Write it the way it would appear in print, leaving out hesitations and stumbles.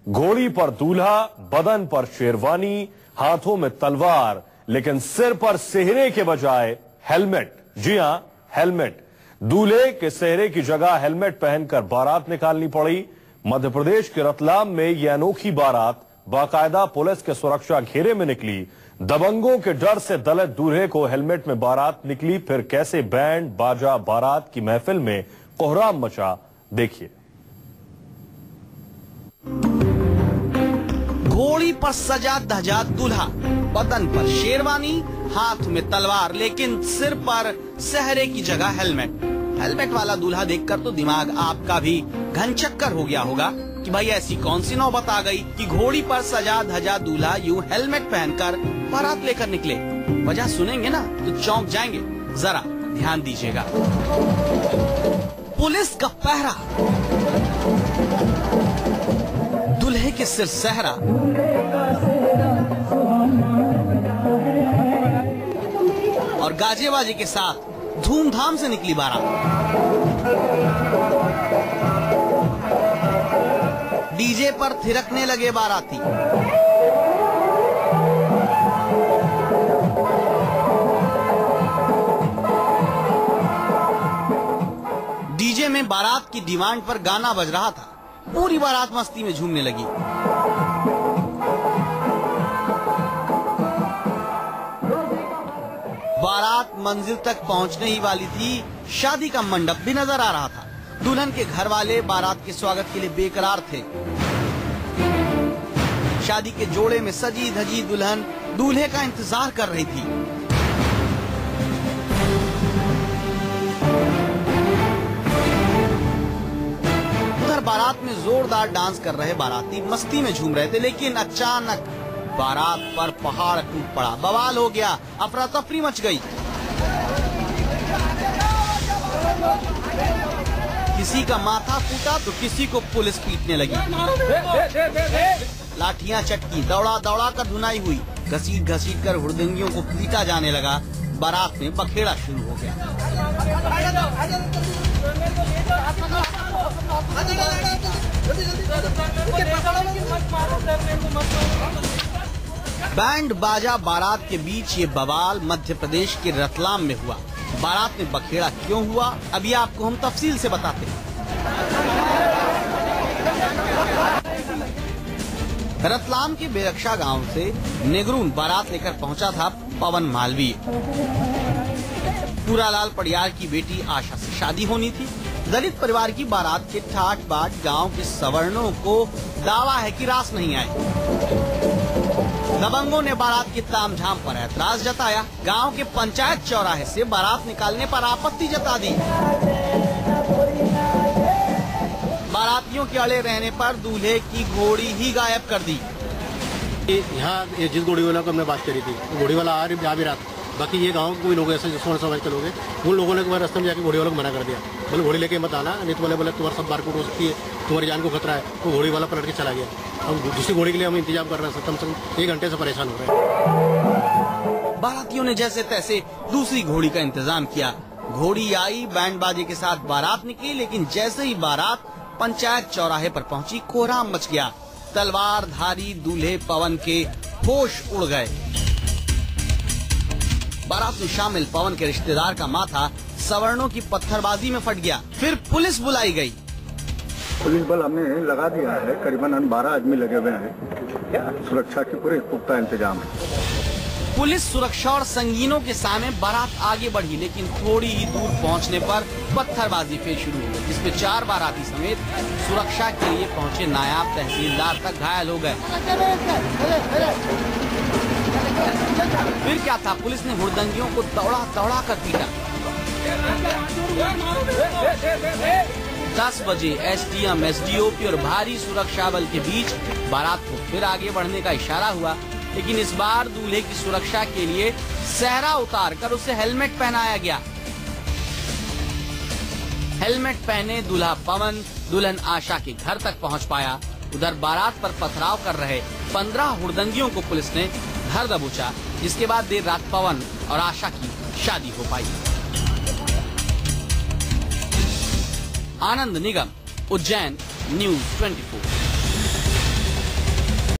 घोड़ी पर दूल्हा, बदन पर शेरवानी, हाथों में तलवार, लेकिन सिर पर सेहरे के बजाय हेलमेट। जी हां, हेलमेट। दूल्हे के सेहरे की जगह हेलमेट पहनकर बारात निकालनी पड़ी। मध्य प्रदेश के रतलाम में यह अनोखी बारात बाकायदा पुलिस के सुरक्षा घेरे में निकली। दबंगों के डर से दलित दूल्हे को हेलमेट में बारात निकली। फिर कैसे बैंड बाजा बारात की महफिल में कोहराम मचा, देखिए। घोड़ी पर सजा धजा दूल्हा, बदन पर शेरवानी, हाथ में तलवार, लेकिन सिर पर सेहरे की जगह हेलमेट। हेलमेट वाला दूल्हा देखकर तो दिमाग आपका भी घनचक्कर हो गया होगा कि भाई ऐसी कौन सी नौबत आ गई कि घोड़ी पर सजा धजा दूल्हा यूं हेलमेट पहनकर बारात लेकर निकले। वजह सुनेंगे ना तो चौंक जाएंगे। जरा ध्यान दीजिएगा। पुलिस का पहरा, दूल्हे के सिर सेहरा, और गाजे बाजे के साथ धूमधाम से निकली बारात। डीजे पर थिरकने लगे बाराती। डीजे में बारात की डिमांड पर गाना बज रहा था। पूरी बारात मस्ती में झूमने लगी। बारात मंजिल तक पहुंचने ही वाली थी। शादी का मंडप भी नजर आ रहा था। दुल्हन के घर वाले बारात के स्वागत के लिए बेकरार थे। शादी के जोड़े में सजी धजी दुल्हन दूल्हे का इंतजार कर रही थी। उधर बारात में जोरदार डांस कर रहे बाराती मस्ती में झूम रहे थे, लेकिन अचानक बारात पर पहाड़ टूट पड़ा। बवाल हो गया, अफरा तफरी मच गई। किसी का माथा फूटा तो किसी को पुलिस पीटने लगी। लाठियां चटकी, दौड़ा दौड़ा कर धुनाई हुई। घसीट घसीट कर हुड़दंगियों को पीटा जाने लगा। बारात में बखेड़ा शुरू हो गया। बैंड बाजा बारात के बीच ये बवाल मध्य प्रदेश के रतलाम में हुआ। बारात में बखेड़ा क्यों हुआ, अभी आपको हम तफसील से बताते हैं। रतलाम के बेरक्षा गांव से नेगरून बारात लेकर पहुंचा था पवन मालवीय। पूरालाल पडियार की बेटी आशा से शादी होनी थी। दलित परिवार की बारात के ठाट बाट गांव के सवर्णों को दावा है कि रास नहीं आए। दबंगों ने बारात की तामझाम पर ऐतराज जताया। गांव के पंचायत चौराहे से बारात निकालने पर आपत्ति जता दी। बारातियों के अड़े रहने पर दूल्हे की घोड़ी ही गायब कर दी। यहाँ जिस घोड़ी वाला को हमने बात करी थी, घोड़ी वाला आ भी रहा था। बाकी ये गांव के कोई लोग ऐसे सोच समझ के लोग हैं, उन लोगों ने रास्ते में जाके घोड़ी वालों को मना कर दिया। बोले घोड़ी लेके मत आना, नहीं तो बोले तुम्हारा सब मारकूट हो सकती है, तुम्हारी जान को खतरा है। तो घोड़ी वाला पलट के चला गया। हम दूसरी घोड़ी के लिए हम इंतजाम कर रहे हैं। कम से कम 1 घंटे से परेशान हो रहे हैं। बारातियों ने जैसे तैसे दूसरी घोड़ी का इंतजाम किया। घोड़ी आई, बैंड बाजे के साथ बारात निकली, लेकिन जैसे ही बारात पंचायत चौराहे पर पहुंची, कोहराम मच गया। तलवार धारी दूल्हे पवन के होश उड़ गए। बारात में शामिल पवन के रिश्तेदार का माथा सवर्णों की पत्थरबाजी में फट गया। फिर पुलिस बुलाई गई। पुलिस बल हमने लगा दिया है। करीबन 12 आदमी लगे हुए हैं। सुरक्षा के पूरे पुख्ता इंतजाम है। पुलिस सुरक्षा और संगीनों के सामने बारात आगे बढ़ी, लेकिन थोड़ी ही दूर पहुंचने पर पत्थरबाजी फिर शुरू हो गई, जिसमें 4 बाराती समेत सुरक्षा के लिए पहुंचे नायब तहसीलदार तक घायल हो गए। फिर क्या था, पुलिस ने हुड़दंगियों को दौड़ा दौड़ा कर पीटा। 10 बजे एसडीएम, एसडीओपी और भारी सुरक्षा बल के बीच बारात को फिर आगे बढ़ने का इशारा हुआ, लेकिन इस बार दूल्हे की सुरक्षा के लिए सेहरा उतारकर उसे हेलमेट पहनाया गया। हेलमेट पहने दूल्हा पवन दुल्हन आशा के घर तक पहुंच पाया। उधर बारात पर पथराव कर रहे 15 हुड़दंगियों को पुलिस ने घर दबोचा, जिसके बाद देर रात पवन और आशा की शादी हो पाई। आनंद निगम, उज्जैन, न्यूज़ 24।